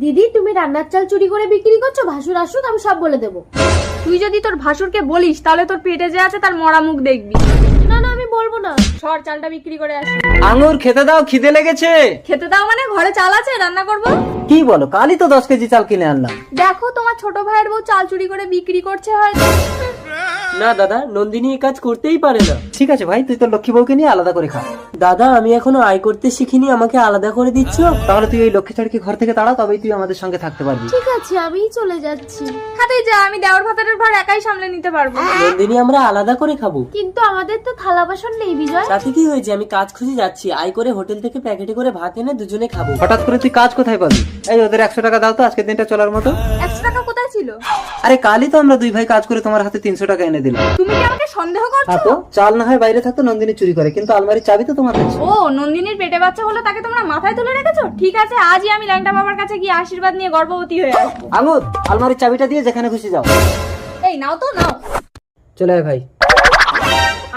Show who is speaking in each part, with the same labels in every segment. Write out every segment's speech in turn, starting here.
Speaker 1: দিদি তুমি রান্নার চাল চুরি করে বিক্রি করছো, ভাসুর আসুক আমি সব বলে দেবো।
Speaker 2: তুই যদি তোর ভাসুরকে বলিস তাহলে তোর পেটে যে আছে তার মরা মুখ দেখবি।
Speaker 1: না না আমি বলবো না।
Speaker 2: সর চালটা বিক্রি করে আসি।
Speaker 3: আঙুর খেতে দাও, খিদে লেগেছে।
Speaker 2: খেতে দাও মানে ঘরে চাল আছে, রান্না করবো।
Speaker 3: কি বলো, কালই তো 10 কেজি চাল কিনে আনলাম।
Speaker 2: দেখো তোমার ছোট ভাইয়ের বউ চাল চুরি করে বিক্রি করছে হয়তো।
Speaker 4: না দাদা, নন্দিনী এই কাজ করতেই পারে না।
Speaker 3: ঠিক আছে ভাই, তুই তোর লক্ষ্মী বউকে নিয়ে আলাদা করে খা।
Speaker 4: দাদা আমি এখনো আয় করতে শিখিনি, আমাকে আলাদা করে দিচ্ছ?
Speaker 3: তাহলে তুই এই লক্ষ্মী ছাড়কে ঘর থেকে তাড়া, তবেই তুই আমাদের সঙ্গে থাকতে পারবি।
Speaker 1: ঠিক আছে আমিই চলে যাচ্ছি।
Speaker 2: খাতেই যা, আমি দেওয়ার ভাতারের ভার একাই সামলে নিতে পারবো।
Speaker 4: নন্দিনী আমরা আলাদা করে খাবো।
Speaker 1: কিন্তু আমাদের তো থালা বাসন নেই বিজয়।
Speaker 4: তাতে কি হয়েছে, আমি কাজ খুঁজে যাচ্ছি, আয় করে হোটেল থেকে প্যাকেটে করে ভাত এনে দুজনে খাবো।
Speaker 3: হঠাৎ করে তুই কাজ কোথায় পাবি? এই ওদের 100 টাকা দাও তো আজকের দিনটা চলার মতো।
Speaker 2: 100 টাকা কোথায় ছিল?
Speaker 3: আরে কালই তো আমরা দুই ভাই কাজ করে তোমার হাতে 300 টাকা এনে দিলাম।
Speaker 2: তুমি কি আমাকে সন্দেহ করছো?
Speaker 3: হ্যাঁ তো, চাল না হয় বাইরে থাকতো, নন্দিনী চুরি করে, কিন্তু আলমারির চাবি তো তোমার কাছে।
Speaker 2: ও নন্দিনীর পেটে বাচ্চা হলো, তাকে তোমরা মাথায় তুলে রেখেছো? ঠিক আছে, আজই আমি ল্যাংটা বাবার কাছে গিয়ে আশীর্বাদ নিয়ে গর্ভবতী হয়ে আসবো।
Speaker 3: আঙুর, আলমারির চাবিটা দিয়ে যেখানে খুশি যাও।
Speaker 2: এই নাও তো নাও।
Speaker 3: চলে আয় ভাই।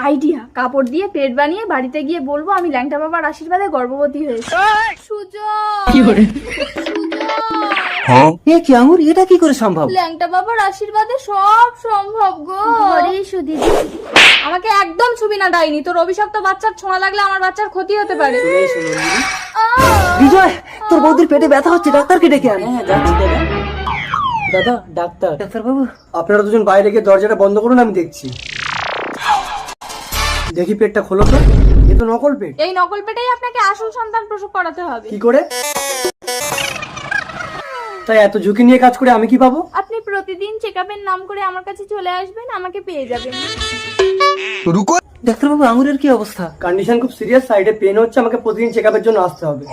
Speaker 2: আইডিয়া, কাপড় দিয়ে পেট বানিয়ে বাড়িতে গিয়ে বলবো আমি ল্যাংটা বাবার আশীর্বাদে গর্ভবতী হয়েছি। সুযোগ।
Speaker 3: এ কি আঙুর, এটা কি করে সম্ভব?
Speaker 2: ল্যাংটা বাবার আশীর্বাদে সব সম্ভব গো।
Speaker 1: ঘরে এসো দিদি।
Speaker 2: আমাকে একদম ছবি না ডাইনি, তোর অভিশপ্ত বাচ্চার ছোঁয়া লাগলে আমার বাচ্চার ক্ষতি হতে পারে।
Speaker 3: বিজয়, তোর বৌদির পেটে ব্যথা হচ্ছে, ডাক্তারকে ডেকে আন।
Speaker 4: হ্যাঁ যাচ্ছি দাদা। দাদা ডাক্তার।
Speaker 3: ডাক্তার বাবু,
Speaker 5: আপনারা দুজন বাইরে গিয়ে দরজাটা বন্ধ করুন, আমি দেখছি। দেখি পেটটা খোলো তো, এ তো নকল পেট।
Speaker 2: এই নকল পেটেই আপনাকে আসল সন্তান প্রসব করাতে হবে।
Speaker 5: কি করে? তাই এত ঝুঁকি নিয়ে কাজ করে আমি কি পাবো?
Speaker 2: আপনি প্রতিদিন চেকআপের নাম করে আমার কাছে চলে আসবেন, আমাকে পেয়ে যাবেন।
Speaker 3: ডাক্তার বাবু আঙুরের কি অবস্থা?
Speaker 5: কন্ডিশন খুব সিরিয়াস, সাইডে পেন হচ্ছে, আমাকে প্রতিদিন চেকআপের জন্য আসতে হবে।